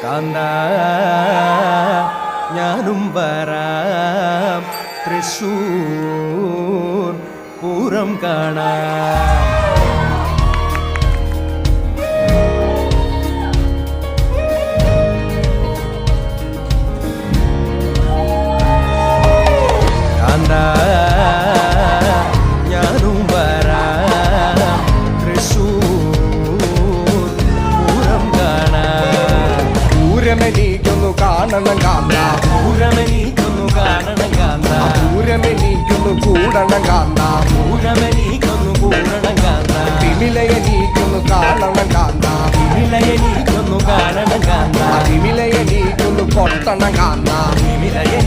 കാന്ത ഞാനും വരാം തൃശൂർ പൂരം കാണാം. കാന്ത ഞാനും വരാം തൃശൂർ പൂരം കാണാം. പൂരമെനിക്കൊന്നു കാണണം കാന്ത, പൂരമെനിക്കൊന്നു കാണണം കാന്ത, പൂരമെനിക്കൊന്നു കൂടണം കാന്ത, പൂരമെനിക്കൊന്നു കൂടണം കാന്ത, തിമിലയെനിക്കൊന്നു കാണണം കാന്ത, വിലയെനിക്കൊന്നു കാണണം കാന്ത, തിമിലയെനിക്കൊന്നു കൊട്ടണം കാന്ത, വിലയെ